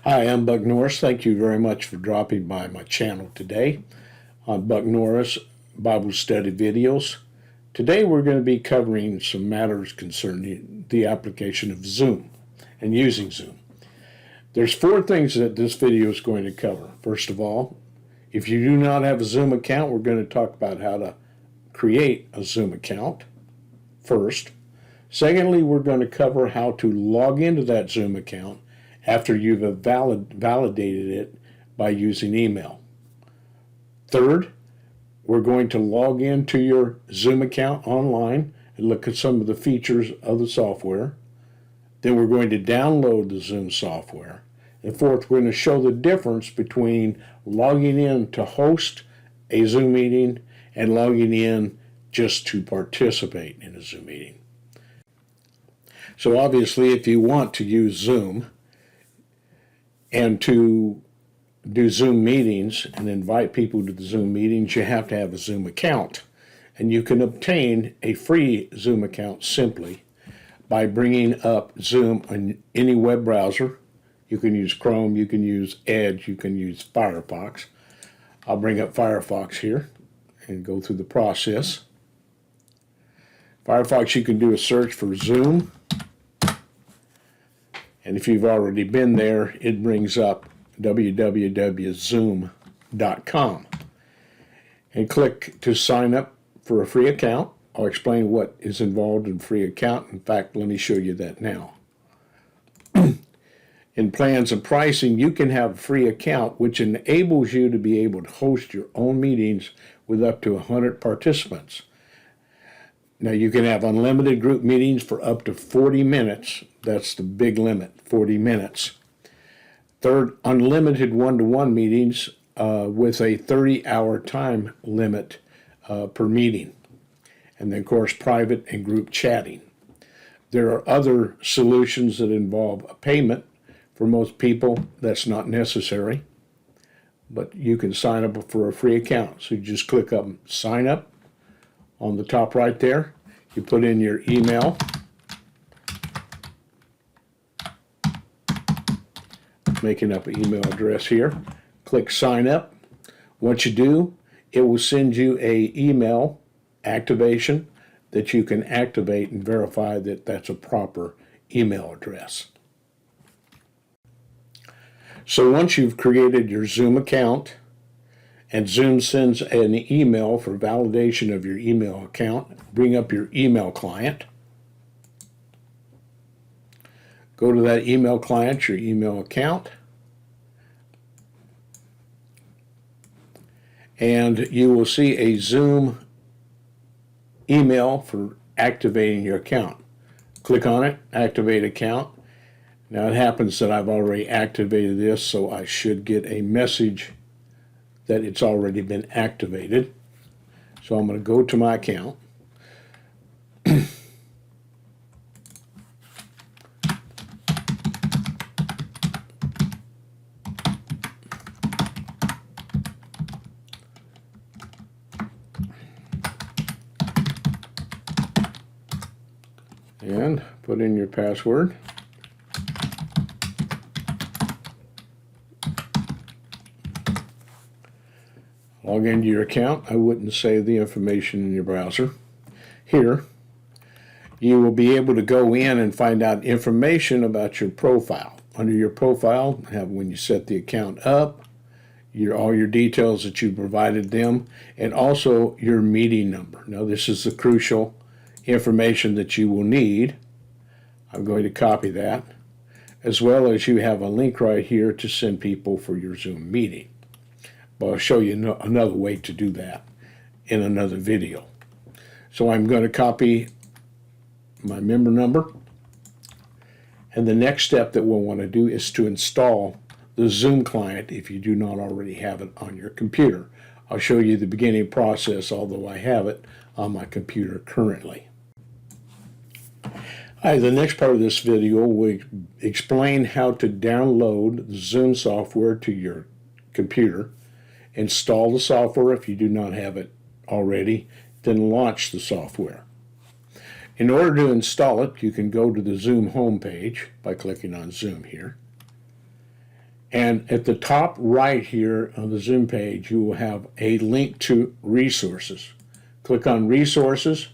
Hi, I'm Buck Norris. Thank you very much for dropping by my channel today on Buck Norris Bible Study videos. Today we're going to be covering some matters concerning the application of Zoom and using Zoom. There's 4 things that this video is going to cover. First of all, if you do not have a Zoom account, we're going to talk about how to create a Zoom account first. Secondly, we're going to cover how to log into that Zoom account after you've validated it by using email. Third, we're going to log into your Zoom account online and look at some of the features of the software. Then we're going to download the Zoom software. And fourth, we're going to show the difference between logging in to host a Zoom meeting and logging in just to participate in a Zoom meeting. So obviously, if you want to use Zoom and to do Zoom meetings and invite people to the Zoom meetings, you have to have a Zoom account. And you can obtain a free Zoom account simply by bringing up Zoom on any web browser. You can use Chrome, you can use Edge, you can use Firefox. I'll bring up Firefox here and go through the process. Firefox, you can do a search for Zoom. And if you've already been there, it brings up www.zoom.com. And click to sign up for a free account. I'll explain what is involved in a free account. In fact, let me show you that now. In plans and pricing, you can have a free account which enables you to be able to host your own meetings with up to 100 participants. Now, you can have unlimited group meetings for up to 40 minutes. That's the big limit, 40 minutes. Third, unlimited one-to-one meetings with a 30-hour time limit per meeting. And then, of course, private and group chatting. There are other solutions that involve a payment. For most people, that's not necessary. But you can sign up for a free account. So you just click up Sign Up on the top right there. You put in your email. Making up an email address here. Click Sign Up. Once you do, it will send you an email activation that you can activate and verify that that's a proper email address. So once you've created your Zoom account and Zoom sends an email for validation of your email account, bring up your email client. Go to that email client, your email account, and you will see a Zoom email for activating your account. Click on it, activate account. Now it happens that I've already activated this, so I should get a message that it's already been activated. So I'm going to go to my account. And put in your password. Log into your account. I wouldn't save the information in your browser. Here, you will be able to go in and find out information about your profile. Under your profile, have when you set the account up, all your details that you provided them, and also your meeting number. Now, this is the crucial information that you will need. I'm going to copy that, as well as you have a link right here to send people for your Zoom meeting. But I'll show you another way to do that in another video. So I'm going to copy my member number. And the next step that we'll want to do is to install the Zoom client if you do not already have it on your computer. I'll show you the beginning process, although I have it on my computer currently. Hi, the next part of this video will explain how to download the Zoom software to your computer. Install the software if you do not have it already, then launch the software. In order to install it, you can go to the Zoom homepage by clicking on Zoom here. And at the top right here on the Zoom page, you will have a link to resources. Click on resources,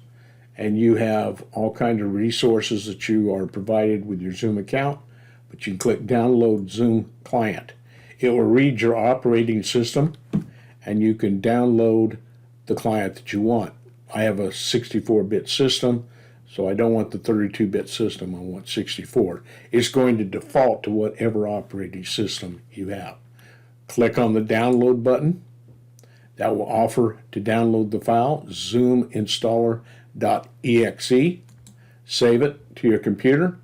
and you have all kinds of resources that you are provided with your Zoom account. But you can click download Zoom client. It will read your operating system, and you can download the client that you want. I have a 64-bit system, so I don't want the 32-bit system, I want 64. It's going to default to whatever operating system you have. Click on the download button. That will offer to download the file, zoominstaller.exe. Save it to your computer.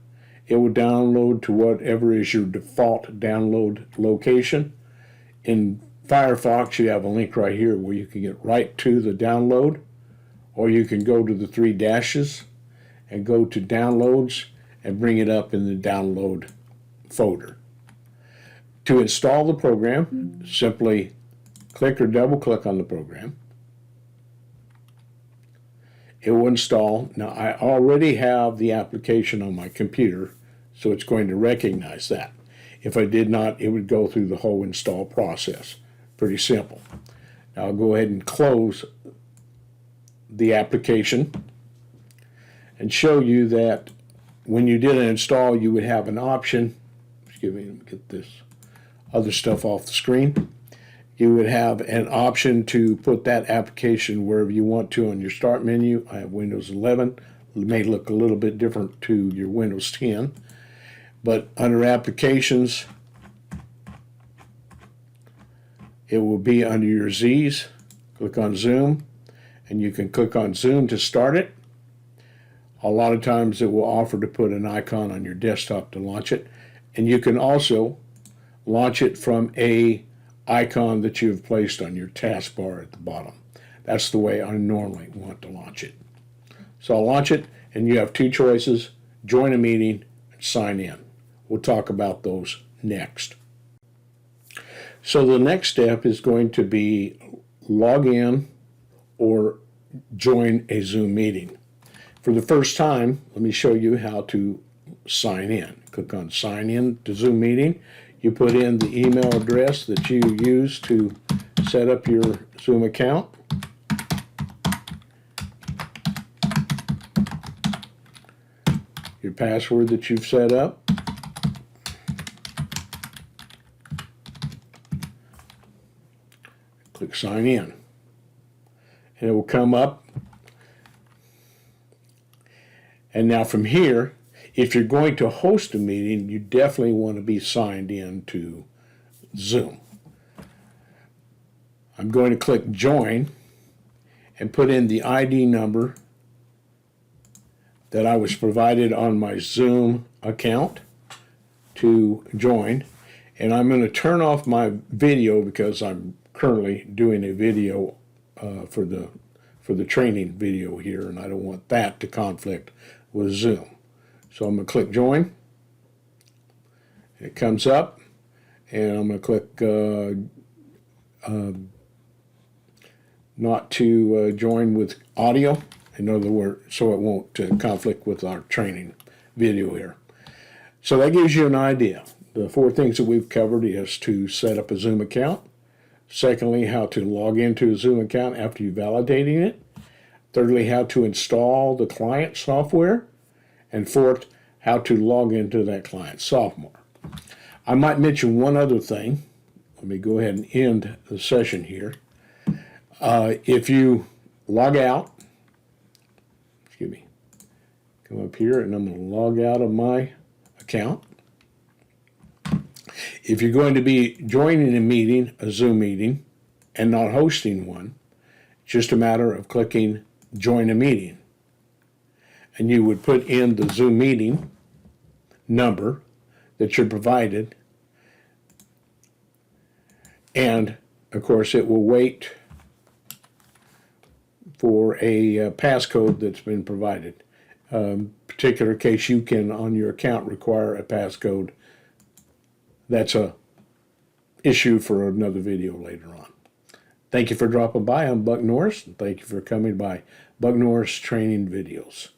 It will download to whatever is your default download location. In Firefox, you have a link right here where you can get right to the download, or you can go to the three dashes and go to downloads and bring it up in the download folder. To install the program, simply click or double click on the program. It will install. Now, I already have the application on my computer, so it's going to recognize that. If I did not, it would go through the whole install process. Pretty simple. Now, I'll go ahead and close the application and show you that when you did an install, you would have an option. Excuse me, let me get this other stuff off the screen. You would have an option to put that application wherever you want to on your start menu. I have Windows 11. It may look a little bit different to your Windows 10. But under applications, it will be under your Z's. Click on Zoom, and you can click on Zoom to start it. A lot of times it will offer to put an icon on your desktop to launch it. And you can also launch it from a icon that you've placed on your taskbar at the bottom. That's the way I normally want to launch it. So I'll launch it, and you have two choices: join a meeting and sign in. We'll talk about those next. So the next step is going to be log in or join a Zoom meeting. For the first time, let me show you how to sign in. Click on sign in to Zoom meeting. You put in the email address that you use to set up your Zoom account. Your password that you've set up. Click sign in. And it will come up. And now from here, if you're going to host a meeting, you definitely want to be signed in to Zoom. I'm going to click join and put in the ID number that I was provided on my Zoom account to join. And I'm going to turn off my video because I'm currently doing a video for the training video here, and I don't want that to conflict with Zoom. So I'm going to click join. It comes up, and I'm going to click not to join with audio, in other words, so it won't conflict with our training video here. So that gives you an idea. The four things that we've covered is to set up a Zoom account. Secondly, how to log into a Zoom account after you're validating it. Thirdly, how to install the client software. And fourth, how to log into that client software. I might mention one other thing. Let me go ahead and end the session here. If you log out, excuse me, come up here and I'm going to log out of my account. If you're going to be joining a meeting, a Zoom meeting, and not hosting one, it's just a matter of clicking join a meeting. And you would put in the Zoom meeting number that you're provided. And, of course, it will wait for a passcode that's been provided. Particular case, you can, on your account, require a passcode. That's a issue for another video later on. Thank you for dropping by. I'm Buck Norris, and thank you for coming by Buck Norris Training Videos.